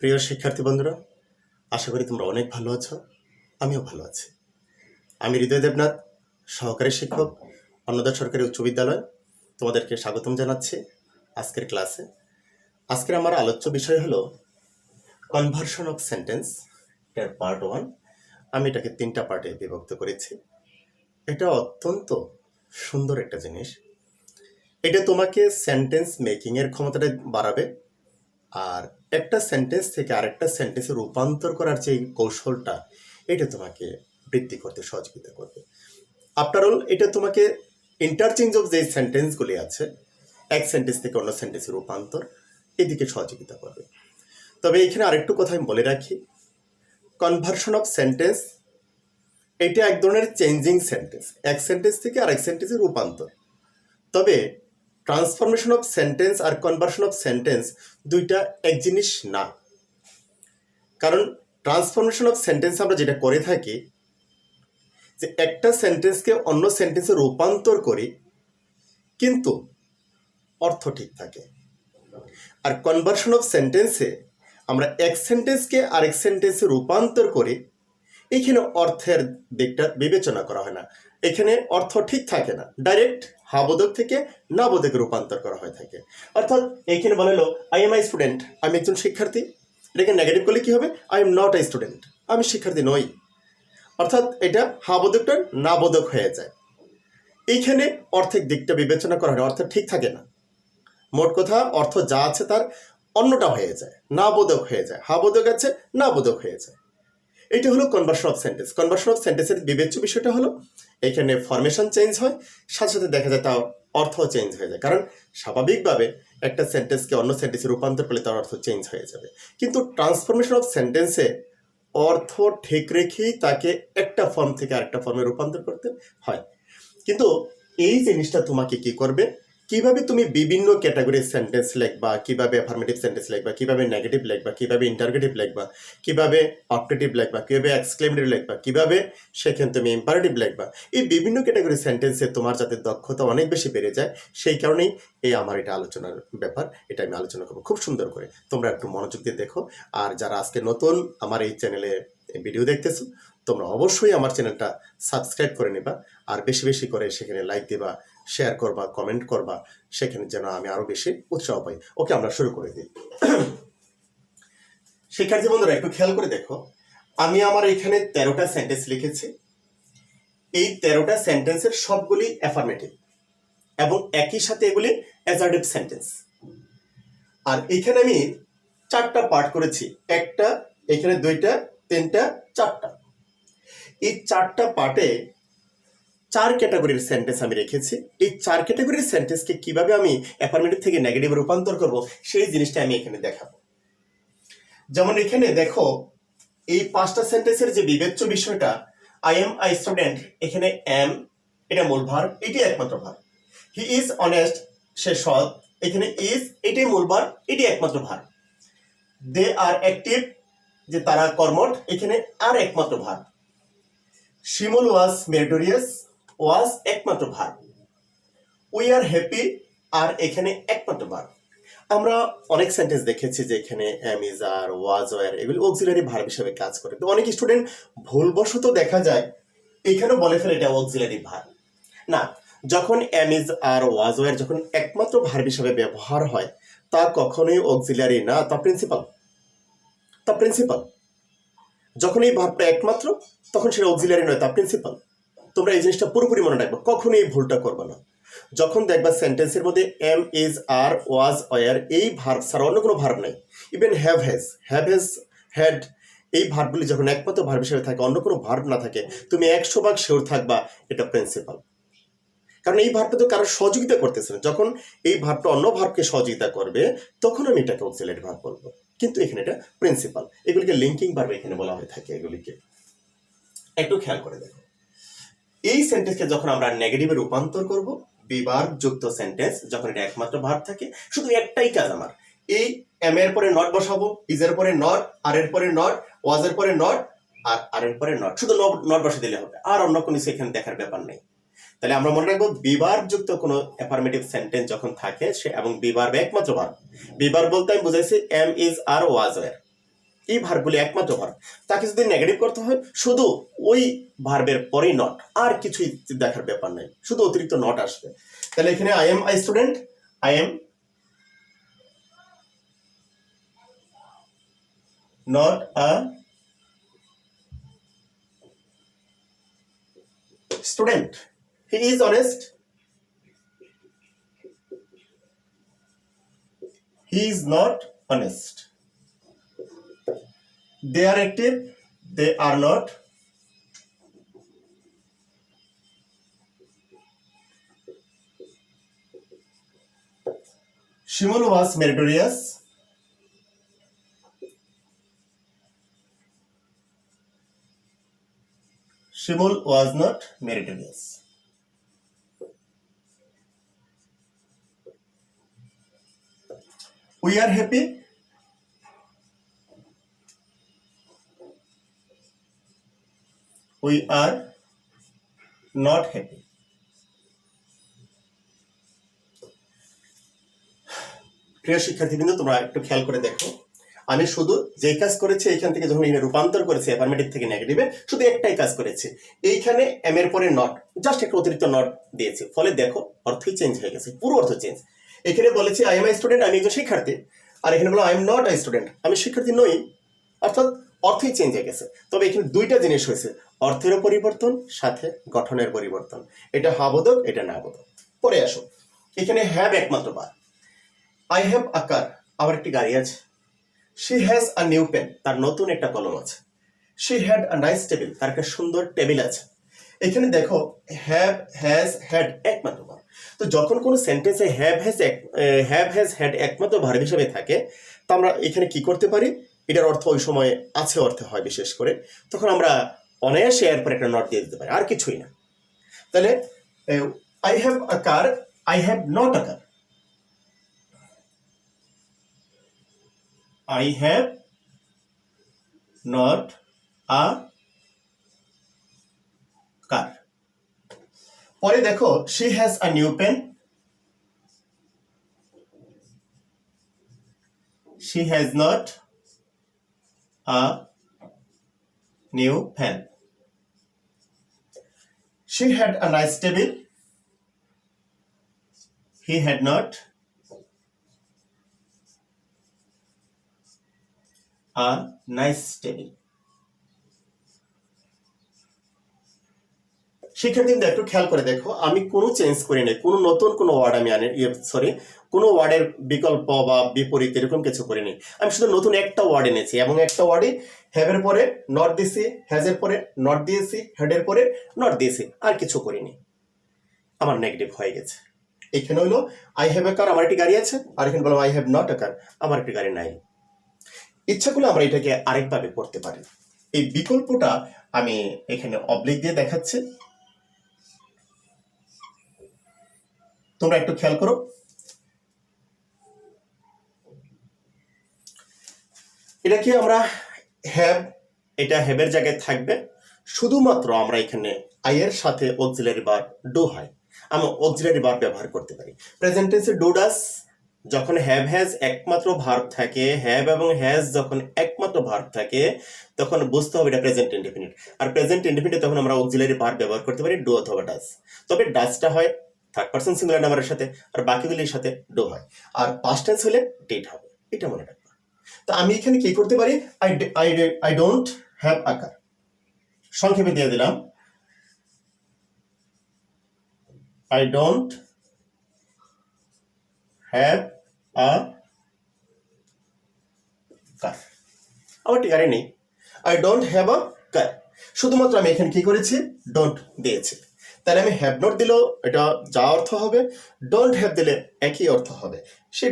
প্রিয় শিক্ষার্থী বন্ধুরা, আশা করি তোমরা অনেক ভালো আছো। আমিও ভালো আছি। আমি হৃদয় দেবনাথ, সহকারী শিক্ষক, অন্নদা সরকারি উচ্চ বিদ্যালয়। তোমাদেরকে স্বাগতম জানাচ্ছি আজকের ক্লাসে। আজকের আমার আলোচ্য বিষয় হলো কনভার্সন অফ সেন্টেন্স এর পার্ট 1। আমি এটাকে 3টা পার্টে বিভক্ত করেছি। এটা অত্যন্ত সুন্দর একটা জিনিস। এটা তোমাকে সেন্টেন্স মেকিংয়ের ক্ষমতাটা বাড়াবে, আর একটা সেন্টেন্স থেকে আরেকটা সেন্টেন্সে রূপান্তর করার যে কৌশলটা, এটা তোমাকে বৃদ্ধি করতে সহযোগিতা করবে। আফটার অল, এটা তোমাকে ইন্টারচেঞ্জ অফ যে সেন্টেন্সগুলি আছে, এক সেন্টেন্স থেকে অন্য সেন্টেন্সে রূপান্তর, এদিকে সহযোগিতা করবে। তবে এখানে আরেকটু কথা আমি বলে রাখি, কনভার্সন অফ সেন্টেন্স এটা এক ধরনের চেঞ্জিং সেন্টেন্স, এক সেন্টেন্স থেকে আরেক সেন্টেন্সে রূপান্তর। তবে ট্রান্সফরমেশন অফ সেন্টেন্স আর কনভার্সন অফ সেন্টেন্স দুইটা এক জিনিস না। কারণ ট্রান্সফরমেশন অফ সেন্টেন্স আমরা যেটা করে থাকি, যে একটা সেন্টেন্সকে অন্য সেন্টেন্সে রূপান্তর করি, কিন্তু অর্থ ঠিক থাকে। আর কনভার্সন অফ সেন্টেন্সে আমরা এক সেন্টেন্সকে আরেক সেন্টেন্সে রূপান্তর করি, এখানে অর্থের দিকটা বিবেচনা করা হয় না, এখানে অর্থ ঠিক থাকে না, ডাইরেক্ট হাবোধক থেকে না বোধকে রূপান্তর করা হয়ে থাকে। অর্থাৎ এইখানে বলা হলো আই এম আই স্টুডেন্ট, আমি একজন শিক্ষার্থী। এটাকে নেগেটিভ করলে কি হবে? I am not I student, আমি শিক্ষার্থী নই। অর্থাৎ এটা হাবোধকটা না বোধক হয়ে যায়। এইখানে অর্থের দিকটা বিবেচনা করা হয় না, অর্থ ঠিক থাকে না। মোট কথা, অর্থ যা আছে তার অন্যটা হয়ে যায়, না বোধক হয়ে যায়। হাবোধক আছে, না বোধক হয়ে যায়। এটা হলো conversion of sentence. Conversion of সেন্টেন্সের বিবেচ্য বিষয়টা হলো এখানে ফরমেশন চেঞ্জ হয়, সাথে সাথে দেখা যায় তার অর্থ চেঞ্জ হয়ে যায়। কারণ স্বাভাবিকভাবে একটা সেন্টেন্সকে অন্য সেন্টেন্সে রূপান্তর করলে তার অর্থ চেঞ্জ হয়ে যাবে। কিন্তু ট্রান্সফরমেশন অফ সেন্টেন্সে অর্থ ঠিক রেখেই তাকে একটা ফর্ম থেকে আরেকটা ফর্মে রূপান্তর করতে হয়। কিন্তু এই জিনিসটা তোমাকে কি করবে, কিভাবে তুমি বিভিন্ন ক্যাটাগরির সেন্টেন্স লিখবা, কিভাবে অ্যাফার্মেটিভ সেন্টেন্স লিখবা, কিভাবে নেগেটিভ লিখবা, কিভাবে ইন্টারগেটিভ লিখবা, কিভাবে অপটেটিভ লিখবা, কিভাবে এক্সক্লেমেটিভ লিখবা, কিভাবে সেখানে তুমি ইম্পারেটিভ লিখবা, এই বিভিন্ন ক্যাটাগরির সেন্টেন্সে তোমার যাতে দক্ষতা অনেক বেশি বেড়ে যায়, সেই কারণেই এই আমার এটা আলোচনার ব্যাপার। এটা আমি আলোচনা করবো খুব সুন্দর করে, তোমরা একটু মনোযোগ দিয়ে দেখো। আর যারা আজকে নতুন আমার এই চ্যানেলে ভিডিও দেখতেছো, তোমরা অবশ্যই আমার চ্যানেলটা সাবস্ক্রাইব করে নেবা, আর বেশি বেশি করে সেখানে লাইক দিবা, শেয়ার করবা, কমেন্ট করবা, সেখানে যেন আমি আরো বেশি উৎসাহ পাই। ওকে, আমরা শুরু করে দিই। শিক্ষার্থী বন্ধুরা, একটু খেয়াল করে দেখো, আমি আমার এখানে 13টা সেন্টেন্স লিখেছি। এই 13টা সেন্টেন্সের সবগুলি অ্যাফার্মেটিভ এবং একই সাথে এগুলি অ্যাসার্টিভ সেন্টেন্স। আর এখানে আমি 4টা পার্ট করেছি, একটা, এখানে 2টা, 3টা, 4টা। এই 4টা পার্টে 4 ক্যাটাগরির সেন্টেন্স আমি রেখেছি। এই 4 ক্যাটাগরির সেন্টেন্সকে কিভাবে আমি অ্যাফার্মেটিভ থেকে নেগেটিভ রূপান্তর করব, সেই জিনিসটা আমি এখানে দেখাবো। যেমন এখানে দেখো, এই 5টা সেন্টেন্সের যে বিবেচ্য বিষয়টা, আই এম আই স্টুডেন্ট, এখানে এম এটা মূল ভার্ব, এটি একমাত্র ভার্ব। হি ইজ অনেস্ট, সে সৎ, এখানে ইজ এটাই মূল ভার্ব, এটি একমাত্র ভার্ব। দে আর অ্যাক্টিভ, যে তারা কর্মঠ, এখানে আর একমাত্র verb. Shimul was meritorious, was একমাত্র ভার্ব। উই আর হ্যাপি, আর এখানে একমাত্র ভার্ব। আমরা অনেক সেন্টেন্স দেখেছি যে এখানে am, is, are, was, were এগুলি অক্সিলারি ভার্ব হিসেবে কাজ করে। তো অনেক স্টুডেন্ট ভুলবশত দেখা যায় এখানে বলে ফেলে এটা অক্সিলারি ভার্ব। না, যখন am, is, are, was, were যখন একমাত্র ভার্ব হিসেবে ব্যবহার হয়, তা কখনোই অক্সিলারি না, তা প্রিন্সিপাল। তা প্রিন্সিপাল। যখন এই ভার্বটা একমাত্র, তখন সেটা অক্সিলারি নয়, তা প্রিন্সিপাল। তোমরা এই জিনিসটা পুরোপুরি মনে রাখবে, কখনোই এই ভুলটা করবে না। যখন দেখবা সেন্টেন্সের মধ্যে am, is, are, was, were এই ভার্ব ছাড়া অন্য কোনো ভার্ব নেই, ইভেন হ্যাভ হ্যাজ, হ্যাড, এই ভার্বগুলি যখন একমাত্র ভার্ব হিসেবে থাকে, অন্য কোনো ভার্ব না থাকে, তুমি 100% শিওর থাকবা এটা প্রিন্সিপাল। কারণ এই ভার্বটা তো কারোর সহযোগিতা করতেছে না। যখন এই ভার্বটা অন্য ভার্বকে সহযোগিতা করবে, তখন আমি এটাকে অক্সিলারি ভার্ব বলবো, কিন্তু এখানে এটা প্রিন্সিপাল। এগুলিকে লিঙ্কিং ভার্ব এখানে বলা হয়ে থাকে। এগুলিকে একটু খেয়াল করে দেখো, এই সেন্টেন্সকে যখন আমরা নেগেটিভে রূপান্তর করব, বিভার্ব যুক্ত সেন্টেন্স, যখন এটা একমাত্র ভার্ব থাকে, শুধু একটাই কাজ আমার, এই এম এর পরে নট বসাবো, ইজ এর পরে নট, আর এর পরে নট, ওয়াজ এর পরে নট, আর এর পরে নট, শুধু নট বসে দিলে হবে, আর অন্য কোনো সেখানে দেখার ব্যাপার নেই। তাহলে আমরা মনে রাখবো, বিভার্ব যুক্ত কোনো অ্যাফার্মেটিভ সেন্টেন্স যখন থাকে সে, এবং বিভার্ব একমাত্র ভার্ব। বিভার্ব বলতে আমি বুঝাইছি am, is, are, was, were. এই ভার্বগুলি একমাত্র ভার্ব, তাকে যদি নেগেটিভ করতে হয় শুধু ওই ভার্বের পরেই নট, আর কিছুই দেখার ব্যাপার নাই, শুধু অতিরিক্ত নট আসবে। তাহলে এখানে I am I student, I am not a student, he is honest, he is not honest, they are active, they are not, Shimon was meritorious, Shimon was not meritorious. We are happy, we are not happy. প্রিয় শিক্ষার্থীবৃন্দ, তোমরা একটু খেয়াল করে দেখো, আমি শুধু যে কাজ করেছি এইখান থেকে যখন এখানে রূপান্তর করেছি অ্যাফার্মেটিভ থেকে নেগেটিভে, শুধু একটাই কাজ করেছি, এইখানে এম এর পরে নট, জাস্ট একটা অতিরিক্ত নট দিয়েছি, ফলে দেখো অর্থই চেঞ্জ হয়ে গেছে, পুরো অর্থ চেঞ্জ। এখানে বলেছি আই এম আই স্টুডেন্ট, আমি একজন শিক্ষার্থী, আর এখানে বলো I am not I student, আমি শিক্ষার্থী নই, অর্থাৎ অর্থই চেঞ্জ হয়ে গেছে। তবে এখানে দুইটা জিনিস হয়েছে, অর্থেরও পরিবর্তন, সাথে গঠনের পরিবর্তন, এটা হাবোধক, এটা না বোধক। পরে আসো, এখানে হ্যাভ একমাত্র বার, আই হ্যাভ আ কার, আমার একটি গাড়ি আছে, she has a new pen, তার নতুন একটা কলম আছে, she had a nice table, তার একটা সুন্দর টেবিল আছে। এখানে দেখো হ্যাভ, হ্যাজ, হ্যাড একমাত্র ভার্ব। তো যখন কোনো সেন্টেন্সে হ্যাভ হ্যাজ হ্যাড একমাত্র ভার্ব হিসেবে থাকে, তো আমরা এখানে কি করতে পারি, এটার অর্থ ওই সময় আছে অর্থে হয় বিশেষ করে, তখন আমরা অনায়াসে এর পর একটা নট দিয়ে দিতে পারি, আর কিছুই না। তাহলে I have a car, I have not a car, I have not a car. পরে দেখো she has a new pen, she has not a new pen. She had a nice table, he had not a nice table. শিক্ষার্থীদের একটু খেয়াল করে দেখো, আমি কোনো change করি নাই, কোনো নতুন কোনো ওয়ার্ড আমি কোনো ওয়ার্ডের বিকল্প বা বিপরীত এরকম কিছু করিনি, আমি শুধু নতুন একটা ওয়ার্ড এনেছি, এবং একটা ওয়ার্ডে হ্যাভের পরে নট দিয়েছি, হ্যাজের পরে নট দিয়েছি, হেডের পরে নট দিয়েছি, আর কিছু করিনি, আমার নেগেটিভ হয়ে গেছে। এখানে হলো আই হ্যাভ এ কার, আমার একটি গাড়ি আছে, আর এখানে বললাম আই হ্যাভ নট এ কার, আমার একটি গাড়ি নাই। ইচ্ছা করলে আমরা এটাকে আরেকভাবে করতে পারি। এই বিকল্পটা আমি এখানে অবলিক দিয়ে দেখাচ্ছি, তোমরা একটু খেয়াল করো। এটা কি আমরা হ্যাভ, এটা হ্যাভের জায়গায় থাকবে, শুধুমাত্র আমরা এখানে আই এর সাথে অক্সিলারি ভার্ব ডু হয়, আমরা অক্সিলারি ভার্ব ব্যবহার করতে পারি। প্রেজেন্ট টেন্সে ডু ডাস, যখন হ্যাভ হ্যাজ একমাত্র ভার্ব থাকে, হ্যাভ এবং হ্যাজ যখন একমাত্র ভার্ব থাকে, তখন বুঝতে হবে এটা প্রেজেন্ট ইনডেফিনিট, আর প্রেজেন্ট ইনডেফিনিটে তখন আমরা অক্সিলারি ভার্ব ব্যবহার করতে পারি ডু অথবা ডাস। তবে ডাসটা হয় থার্ড পারসন সিঙ্গুলার নাম্বারের সাথে, আর বাকিগুলির সাথে ডু হয়, আর পাস্ট টেন্স হলে ডিড হবে, এটা মনে রাখবা। তো আমি এখানে কি করতে পারি, আই ডোন্ট হ্যাভ আ কার, সংক্ষেপে দিয়ে দিলাম আই ডোন্ট হ্যাভ আ কার, আমার একটি গাড়ি নেই, আই ডোন্ট হ্যাভ আ কার, শুধুমাত্র আমি এখানে কি করেছি, ডোন্ট দিয়েছি। তাহলে আমি হ্যাভ নট দিলেও এটা যা অর্থ হবে, ডোন্ট হ্যাভ দিলে একই অর্থ হবে। She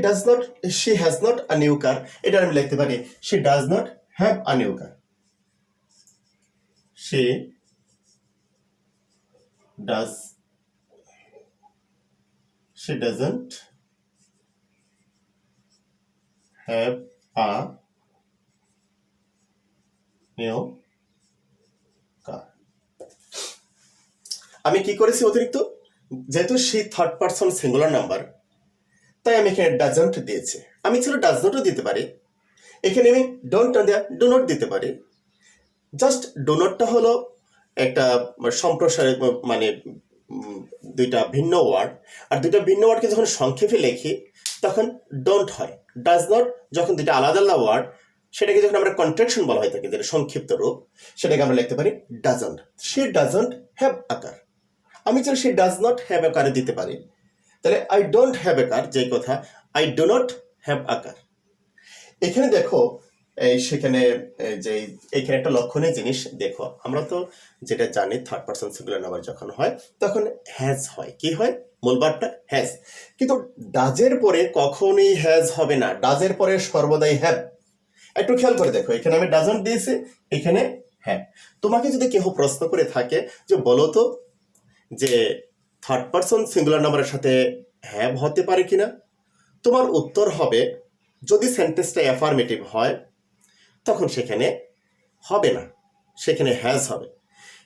has not a new car, এটা আমি লিখতে পারি she does not have a new car, she doesn't have a new car. আমি কি করেছি অতিরিক্ত, যেহেতু সে থার্ড পারসন সিঙ্গুলার নাম্বার, তাই আমি এখানে ডাজন্ট দিয়েছি, আমি ছিল ডাজ নটও দিতে পারি, এখানে আমি ডোন্ট না দেয়া ডো নট দিতে পারি। জাস্ট ডো নটটা হলো একটা সম্প্রসারিত মানে দুইটা ভিন্ন ওয়ার্ড, আর দুইটা ভিন্ন ওয়ার্ডকে যখন সংক্ষেপে লিখি তখন ডোন্ট হয়। ডাজ নট যখন দুইটা আলাদা আলাদা ওয়ার্ড, সেটাকে যখন আমরা কন্ট্রাকশন বলা হয়ে থাকে, যেটা সংক্ষিপ্ত রূপ, সেটাকে আমরা লিখতে পারি ডাজন্ট। সে ডাজন্ট হ্যাভ আকার। আমি চাই সে ডাজ নট হ্যাভ আকারে দিতে পারি, তাহলে আই ডোন্ট হ্যাভ আকার যে কথা, আই ডো নট হ্যাভ আকার। এখানে দেখো সেখানে যে এখানে একটা লক্ষণীয় জিনিস দেখো, আমরা তো যেটা জানি থার্ড পারসন সিঙ্গুলার নাম্বার যখন হয় তখন হ্যাজ হয়। কি হয়? মূল ভার্বটা হ্যাজ, কিন্তু ডাজের পরে কখনোই হ্যাজ হবে না, ডাজের পরে সর্বদাই হ্যাভ। একটু খেয়াল করে দেখো, এখানে আমি ডাজন্ট দিয়েছি, এখানে হ্যাভ। তোমাকে যদি কেউ প্রশ্ন করে থাকে যে বলো তো যে থার্ড পারসন সিঙ্গুলার নাম্বারের সাথে হ্যাভ হতে পারে কিনা, তোমার উত্তর হবে যদি সেন্টেন্সটা অ্যাফার্মেটিভ হয় তখন সেখানে হবে না, সেখানে হ্যাজ হবে।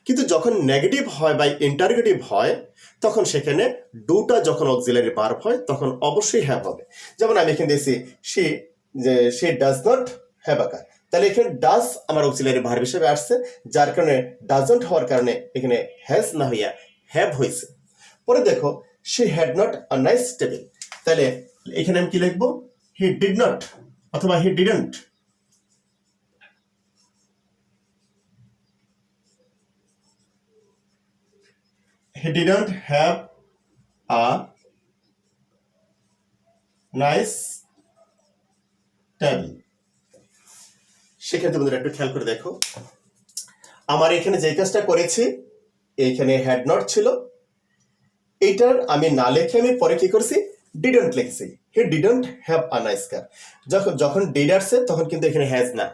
কিন্তু যখন নেগেটিভ হয় বা ইন্টারগেটিভ হয় তখন সেখানে ডুটা যখন অক্সিলারি ভার্ব হয় তখন অবশ্যই হ্যাভ হবে। যেমন আমি এখানে দিয়েছি সে ডাজ নট হ্যাভ আকার, তাহলে এখানে ডাজ আমার অক্সিলারি ভার্ব হিসেবে আসছে, যার কারণে ডাজন্ট হওয়ার কারণে এখানে হ্যাজ না হইয়া হ্যাভ হয়েছে। পরে দেখো she had not a nice table, তাহলে এখানে আমি কি লিখবো? হি ডিড নট অথবা he didn't. He didn't have a nice table. সেক্ষেত্রে বন্ধুরা একটু খেয়াল করে দেখো, আমার এখানে যে কাজটা করেছি এইখানে হ্যাড নট ছিল, এইটার আমি না লিখে আমি পরে কি করছি? ডিডন্ট লিখছি। He didn't have a nice কার। যখন ডিড আসছে তখন কিন্তু এখানে হ্যাজ না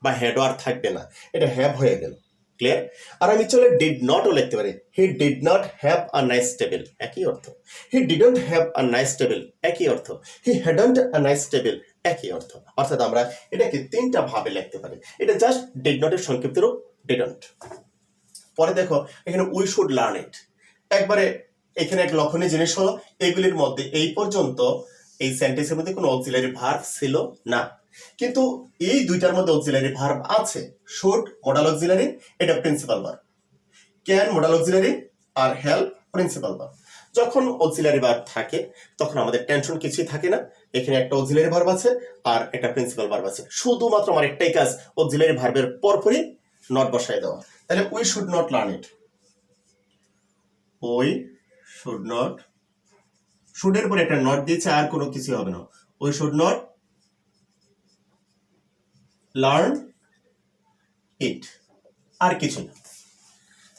বা হ্যাডও আর থাকবে না, এটা হ্যাভ হয়ে গেল। ক্লিয়ার? আর আমি চলে ডিড নটও লিখতে পারি, হি did not have a nice table, একই অর্থ। He didn't have a nice table, একই অর্থ। হি হ্যাডন্ট আ নাইস টেবিল, একই অর্থ। অর্থাৎ আমরা এটাকে তিনটা ভাবে লিখতে পারি। এটা জাস্ট ডিড নটের সংক্ষিপ্ত রূপ ডিডন্ট। পরে দেখো এখানে উই শুড লার্ন ইট। একবারে এখানে এক লক্ষণীয় জিনিস হলো এগুলির মধ্যে এই পর্যন্ত এই সেন্টেন্সের মধ্যে কোনো অক্সিলারি ভার্ব ছিল না, কিন্তু এই দুইটার মধ্যে অক্সিলারি ভার্ব আছে। শুড মডাল অক্সিলারি, এটা principal verb. Can modal auxiliary, আর হেল্প প্রিন্সিপাল ভার্ব। যখন অক্সিলারি ভার্ব থাকে তখন আমাদের টেনশন কিছুই থাকে না। এখানে একটা অক্সিলারি ভার্ব আছে আর একটা প্রিন্সিপাল ভার্ব আছে, শুধুমাত্র আমার একটাই কাজ অক্সিলারি ভার্বের পরপরই নট বসায় দেওয়া। তাহলে we should not learn it, we should not, শুডের পরে একটা নট দিয়েছে, আর কোনো কিছু হবে না। We should not learn it, আর কিছু না।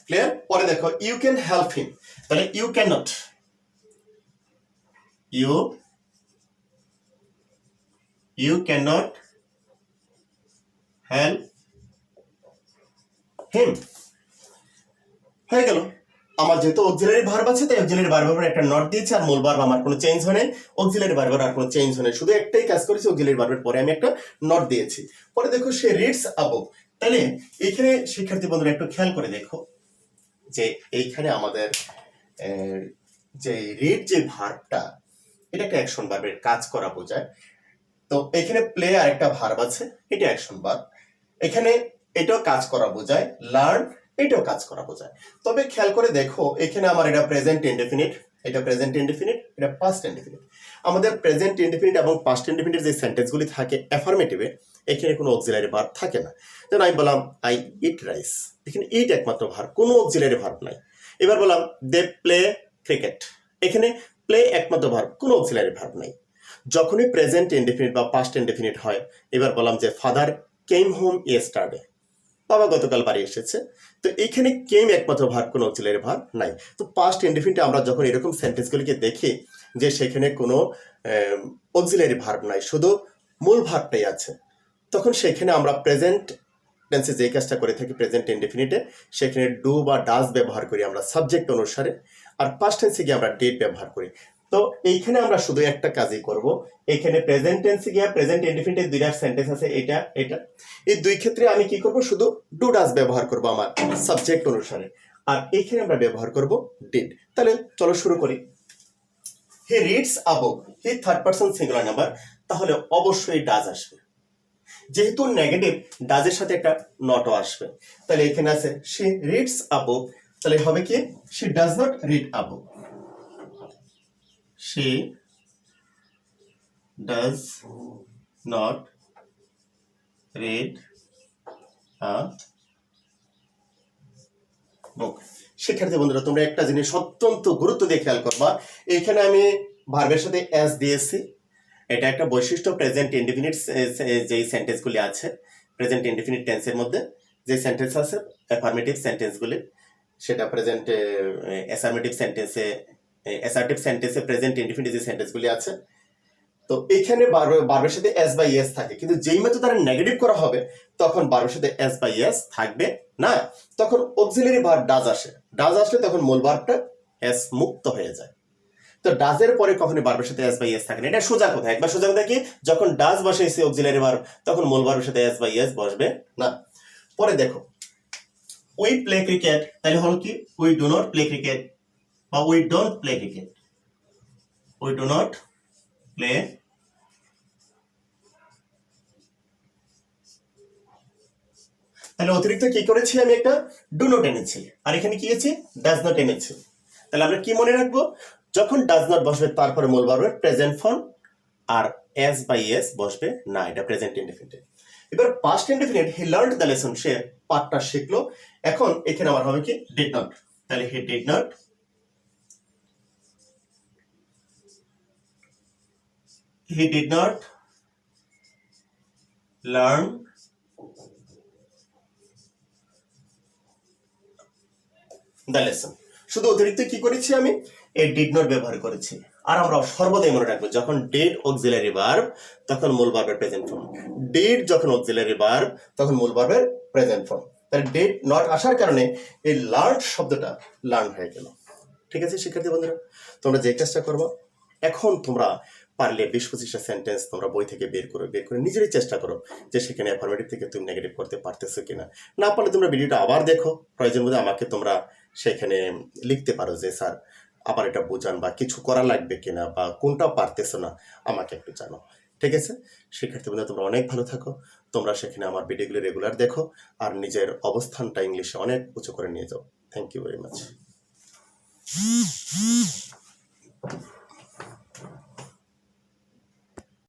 ক্লিয়ার? পরে দেখো ইউ ক্যান হেল্প হিম, তাহলে you can not, you can not help him. হয়ে গেল। আমার যেহেতু অক্সিলারি ভার্ব আছে তাই অক্সিলারি ভার্বের একটা নট দিয়েছে, আর মূল ভার্ব আমার কোনো চেঞ্জ হয় নাই, অক্সিলারি ভার্বের আর কোনো চেঞ্জ হয় নাই, শুধু একটাই কাজ করেছি অক্সিলারি ভার্বের পরে আমি একটা নট দিয়েছি। পরে দেখো সে রিডস আবভ, তাহলে এইখানে শিক্ষার্থী বন্ধুরা একটু খেয়াল করে দেখো যে এইখানে আমাদের যে রিড যে ভার্বটা, এটা একটা অ্যাকশন ভার্বের কাজ করা বোঝায়। তো এখানে প্লে আর একটা ভার্ব আছে, এটা অ্যাকশন ভার্ব। এখানে এটাও কাজ করা বোঝায়, লার্ন এটাও কাজ করা বোঝায়। তবে খেয়াল করে দেখো এখানে আমার এটা প্রেজেন্ট ইনডেফিনিট, এটা প্রেজেন্ট ইনডেফিনিট, এটা পাস্ট ইনডেফিনিট। আমাদের প্রেজেন্ট ইনডেফিনিট এবং পাস্ট ইনডেফিনিট যে সেন্টেন্সগুলি থাকে অ্যাফার্মেটিভে, এখানে কোনো অক্সিলারি ভার্ব থাকে না। যেমন আমি বললাম আই ইট রাইস, এখানে ইট একমাত্র ভার্ব, কোনো অক্সিলারি ভার্ব নাই। এবার বললাম দে প্লে ক্রিকেট, এখানে প্লে একমাত্র ভার্ব, কোনো অক্সিলারি ভার্ব নাই। যখনই প্রেজেন্ট ইনডেফিনিট বা পাস্ট ইনডেফিনিট হয়, এবার বললাম যে ফাদার কেম হোম ইয়েস্টারডে, বাবা গতকাল বাড়ি এসেছে, তো এইখানে কেম একমাত্র ভার্ব, কোনো অক্সিলারি ভার্ব নাই। তো পাস্ট ইনডেফিনিটে আমরা যখন এরকম সেন্টেন্সগুলিকে দেখি যে সেখানে কোনো অক্সিলারি ভার্ব নাই, শুধু মূল ভার্বটাই আছে, তখন সেখানে আমরা প্রেজেন্ট টেন্সে যে কাজটা করে থাকি প্রেজেন্ট ইনডেফিনিটে, সেখানে ডু বা ডাজ ব্যবহার করি আমরা সাবজেক্ট অনুসারে, আর পাস্ট টেন্সে গিয়ে আমরা ডিড ব্যবহার করি। তো এইখানে আমরা শুধু একটা কাজই করব, এখানে প্রেজেন্ট টেন্সে গিয়ে প্রেজেন্ট ইনডেফিনিটের দুইটা সেন্টেন্স আছে, এটা এটা, এই দুই ক্ষেত্রে আমি কি করব, শুধু ডু ডাজ ব্যবহার করব আমার সাবজেক্ট অনুসারে, আর এইখানে আমরা ব্যবহার করব ডিড। তাহলে চলো শুরু করি। He reads above, he third person singular number, তাহলে অবশ্যই ডাজ আসবে। যেহেতু নেগেটিভ, ডাজের সাথে একটা নটও আসবে। তাহলে এখানে আছে শি রিডস আ বুক, তাহলে হবে কি she does not read a book. She does not read a book. শিক্ষার্থী বন্ধুরা, তোমরা একটা জিনিস অত্যন্ত গুরুত্ব দিয়ে খেয়াল করবা, এখানে আমি ভার্বের সাথে এস দিয়েছি। এটা একটা বৈশিষ্ট্য প্রেজেন্ট ইনডিফিনিট যেই সেন্টেন্সগুলি আছে, প্রেজেন্ট ইনডিফিনিট টেন্সের মধ্যে যে সেন্টেন্স আছে অ্যাফার্মেটিভ সেন্টেন্সগুলি, সেটা প্রেজেন্ট অ্যাসার্মেটিভ সেন্টেন্সে, অ্যাসার্টিভ সেন্টেন্সে প্রেজেন্ট ইনডিফিনিট যে সেন্টেন্সগুলি আছে। তো এখানে ভার্বের সাথে এস বা ইয়েস থাকে, কিন্তু যেই মাত্র তারা নেগেটিভ করা হবে তখন ভার্বের সাথে এস বা ইয়েস থাকবে না, তখন অক্সিলারি ভার্ব ডাজ আসে। ডাজ আসলে তখন মূল ভার্বটা এস মুক্ত হয়ে যায়। তো ডাজের পরে কখনো ভার্বের সাথে এস বা ইয়েস থাকে না, এটা সোজা কথা। একবার সোজা কথা কি, যখন ডাজ বসেছে অক্সিলারি ভার্ব তখন মূল ভার্বের সাথে এস বা ইয়েস বসবে না। পরে দেখো উই প্লে ক্রিকেট, তাহলে হলো কি we do not play cricket বা we don't play cricket. We do not play, তাহলে অতিরিক্ত কি করেছি আমি, একটা ডু নট এনেছি, আর এখানে কি আছে ডাজ নট এনেছি। তাহলে আমরা কি মনে রাখবো, যখন ডাজ নট বসবে তারপরে মূল ভার্বের প্রেজেন্ট ফর্ম, আর এস বাই এস বসবে না, এটা প্রেজেন্ট ইনডেফিনিট। এবার past indefinite, he learned the lesson, সে পাঠটা শিখলো। এখন এখানে আমার হবে কি ডিড নট, তাহলে he did not, he did not learn the lesson. শুধু অতিরিক্ত কি করেছি আমি, এই ডিড নট ব্যবহার করেছি। আর আমরা সর্বদাই মনে রাখবো, যখন ডিড অক্সিলারি ভার্ব তখন মূল ভার্বের প্রেজেন্ট ফর্ম, ডিড যখন অক্সিলারি ভার্ব তখন মূল ভার্বের প্রেজেন্ট ফর্ম। তাহলে ডিড নট আসার কারণে এই লার্ন শব্দটা লার্ন হয়ে গেল। ঠিক আছে শিক্ষার্থী বন্ধুরা, তোমরা যে চেষ্টা করবো, এখন তোমরা পারলে 20-25টা সেন্টেন্স তোমরা বই থেকে বের করে নিজেরই চেষ্টা করো যে সেখানে অ্যাফার্মেটিভ থেকে তুমি নেগেটিভ করতে পারতেছো কিনা। না পারলে তোমরা ভিডিওটা আবার দেখো, প্রয়োজন বোধে আমাকে তোমরা সেখানে লিখতে পারো যে স্যার আবার এটা বোঝান, বা কিছু করা লাগবে কিনা, বা কোনটা পারতেছো না আমাকে একটু জানো। ঠিক আছে শিক্ষার্থী বন্ধুরা, তোমরা অনেক ভালো থাকো। তোমরা সেখানে আমার ভিডিওগুলো রেগুলার দেখো, আর নিজের অবস্থানটা ইংলিশে অনেক উঁচু করে নিয়ে যাও। Thank you very much.